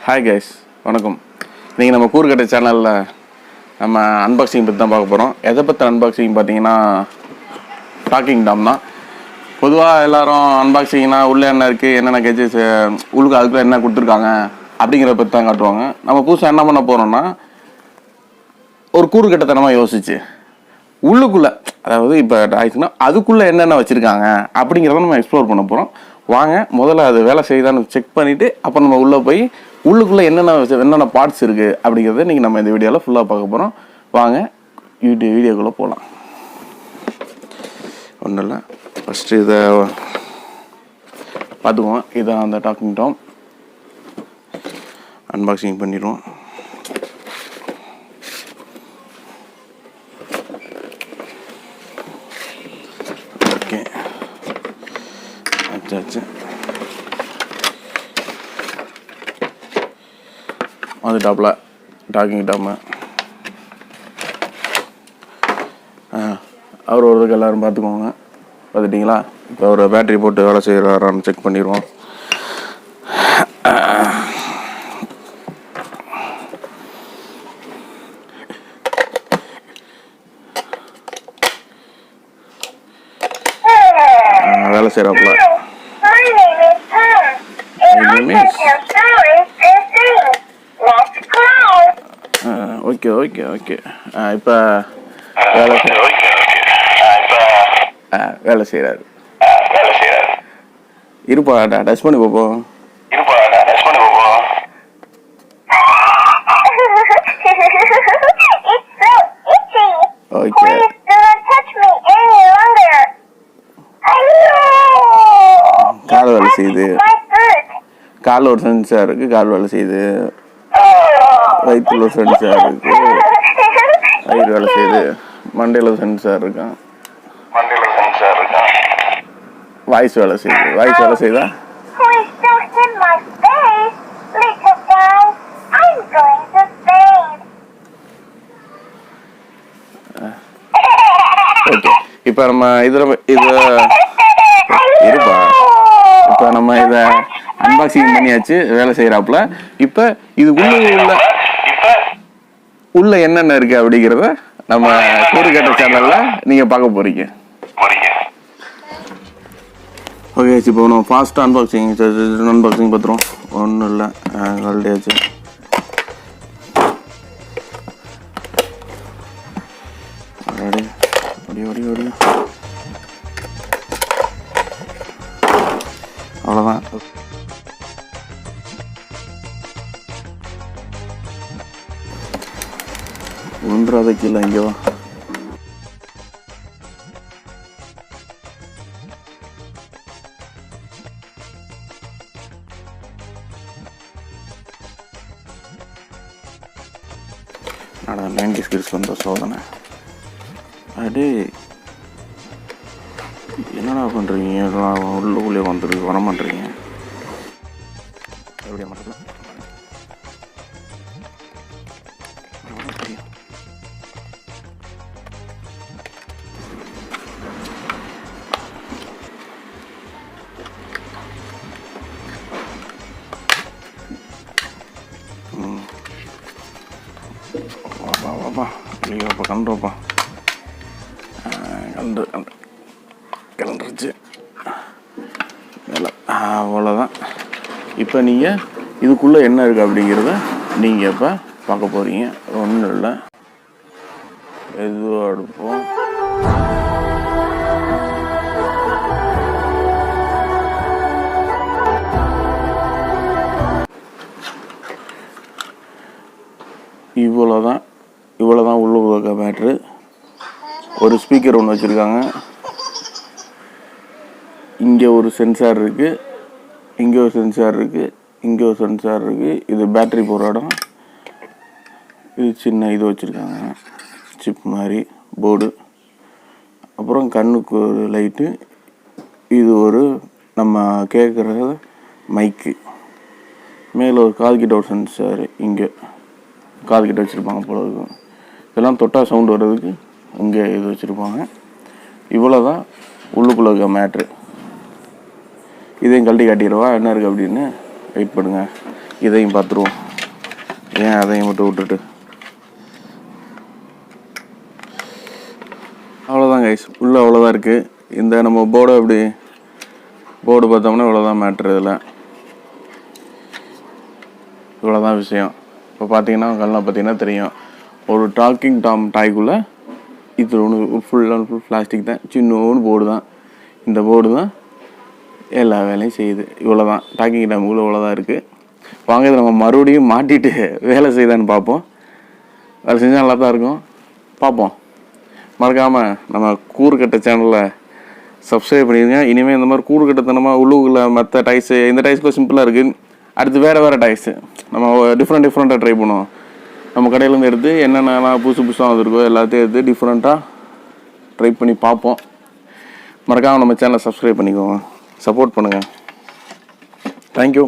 Hi guys, வணக்கம். இன்றைக்கி நம்ம கூறுகட்ட சேனலில் நம்ம அன்பாக்சிங் பற்றி தான் பார்க்க போகிறோம். எதை பற்றி அன்பாக்சிங் பார்த்தீங்கன்னா டாக்கிங் டாம் தான். பொதுவாக எல்லோரும் அன்பாக்சிங்னா உள்ளே என்ன இருக்குது, என்னென்ன கெஜஸ் உள்ளுக்கு அதுக்குள்ளே என்ன கொடுத்துருக்காங்க அப்படிங்கிறத பற்றி தான் காட்டுவாங்க. நம்ம புதுசாக என்ன பண்ண போகிறோம்னா ஒரு கூறுகட்டத்தனமாக யோசிச்சு உள்ளுக்குள்ளே, அதாவது இப்போ டாய்ஸ்னால் அதுக்குள்ளே என்னென்ன வச்சுருக்காங்க அப்படிங்கிறத நம்ம எக்ஸ்ப்ளோர் பண்ண போகிறோம். வாங்க, முதல்ல அது வேலை செய்யுதான்னு செக் பண்ணிவிட்டு அப்புறம் நம்ம உள்ளே போய் உள்ளுக்குள்ளே என்னென்ன பார்ட்ஸ் இருக்குது அப்படிங்கிறத இன்றைக்கி நம்ம இந்த வீடியோவில் ஃபுல்லாக பார்க்க போகிறோம். வாங்க வீடியோக்குள்ளே போகலாம். ஒன்றும் இல்லை, ஃபஸ்ட்டு இதை பார்த்துக்குவோம். இதான் அந்த டாக்கிங் டாம். அன்பாக்சிங் பண்ணிடுவோம். ஓகே, ஆச்சு. வந்துட்டாப்புல டாக்கிங் டாமு. அவர் ஒருத்தருக்கு எல்லோரும் பார்த்துக்கோங்க. பார்த்துட்டிங்களா? இப்போ அவர் பேட்டரி போட்டு வேலை செய்கிறாரான்னு செக் பண்ணிடுவோம். வேலை செய்கிறாப்புல. ஓகே ஓகே ஓகே இப்போ வேலை செய்கிறாரு. இருப்பா, டச் பண்ணி பார்ப்போம். ஓகே, கால் வேலை செய்யுது. கால் ஒரு சென்சார் இருக்குது, கால் வேலை செய்யுது. வயிற்றுல ஒரு சென்சார் இருக்கு, வயிறு வேலை செய்யுது. மண்டையில் சென்சார் இருக்கான், வாய்ஸ் வேலை செய்யுது. வாய்ஸ் வேலை செய்யுதா? ஓகே, இப்போ நம்ம இருப்பா, இப்போ நம்ம இதை அன்பாக்சிங் பண்ணியாச்சு. வேலை செய்யறாப்புல. இப்போ இது உள்ள என்னென்ன இருக்கு அப்படிங்கிறத நம்ம கூறுகட்ட சேனல்ல நீங்க பார்க்க போறீங்க. ஓகே, இப்போ நம்ம ஃபாஸ்ட்டாக அன்பாக்சிங் பார்த்துருவோம். ஒன்றும் இல்லை, கல்டியாச்சு. அவ்வளோதான். ஒன்றாவது கிலோ இங்கேவா? அடா 90s கிட்ஸ் வந்த சோதனை. அடே என்னடா பண்ணுறீங்க? உள்ளே வந்துருக்கு, வர மாட்டேறீங்க. எப்படியா மட்டும் வாப்பா ஐயோ, அப்போ கண்டுப்பா கண்டுருச்சு அவ்வளோதான். இப்போ நீங்கள் இதுக்குள்ளே என்ன இருக்குது அப்படிங்கிறத நீங்கள் இப்போ பார்க்க போகிறீங்க. ஒன்றும் இல்லை, எதுவாக எடுப்போம். இவ்வளோதான் உள்ள பேட்ரு. ஒரு ஸ்பீக்கர் ஒன்று வச்சுருக்காங்க. இங்கே ஒரு சென்சார் இருக்குது, இங்கே ஒரு சென்சார் இருக்குது, இங்கே ஒரு சென்சார் இருக்குது. இது பேட்ரி போகிற இடம். இது சின்ன இது வச்சுருக்காங்க, சிப் மாதிரி போர்டு. அப்புறம் கண்ணுக்கு ஒரு லைட்டு. இது ஒரு நம்ம கேட்குற மைக்கு. மேலே ஒரு காதுகிட்ட ஒரு சென்சார், இங்கே காதுகிட்ட வச்சுருப்பாங்க போல இருக்கும். இதெல்லாம் தொட்டால் சவுண்டு வர்றதுக்கு இங்கே இது வச்சுருப்பாங்க. இவ்வளோ தான் உள்ளுக்குள்ளே இருக்க மேட்ரு. இதையும் கழட்டி காட்டிடுவா என்ன இருக்குது அப்படின்னு. வெயிட் பண்ணுங்கள். இதையும் பார்த்துருவோம். ஏன் அதையும் மட்டும் விட்டுட்டு. அவ்வளோதான் கைஸ், உள்ளே அவ்வளோதான் இருக்குது. இந்த நம்ம போர்டு பார்த்தோம்னா இவ்வளோதான் மேட்ரு. இதில் இவ்வளோதான் விஷயம். இப்போ பார்த்தீங்கன்னா கல்லாம் பார்த்தீங்கன்னா தெரியும், ஒரு டாக்கிங் டாம் டாய்க்குள்ளே இது ஒன்று ஃபுல் அண்ட் ஃபுல் பிளாஸ்டிக் தான், சின்னோன்னு போர்டு தான். இந்த போர்டு தான் எல்லா வேலையும் செய்யுது. இவ்வளோ தான் டாக்கிங் டாமுக்குள்ளே இவ்வளோதான் இருக்குது. வாங்க இதை நம்ம மறுபடியும் மாட்டிட்டு வேலை செய்தான்னு பார்ப்போம். வேலை செஞ்சால் நல்லா தான் இருக்கும், பார்ப்போம். மறக்காமல் நம்ம கூறுகட்ட சேனலில் சப்ஸ்கிரைப் பண்ணிடுங்க. இனிமேல் இந்த மாதிரி கூறுகட்டத்தனமாக உள்ளுக்குள்ள மற்ற டைஸு, இந்த டைஸ்க்குள்ள சிம்பிளாக இருக்குது. அடுத்து வேறு டைஸு நம்ம டிஃப்ரெண்ட்டாக ட்ரை பண்ணுவோம். நம்ம கடையிலேருந்து எடுத்து என்னென்னலாம் புதுசாக வந்துருக்கோ எல்லாத்தையும் எடுத்து டிஃப்ரெண்ட்டாக ட்ரை பண்ணி பார்ப்போம். மறக்காமல் நம்ம சேனலை சப்ஸ்கிரைப் பண்ணிக்கோங்க, சப்போர்ட் பண்ணுங்கள். தேங்க்யூ.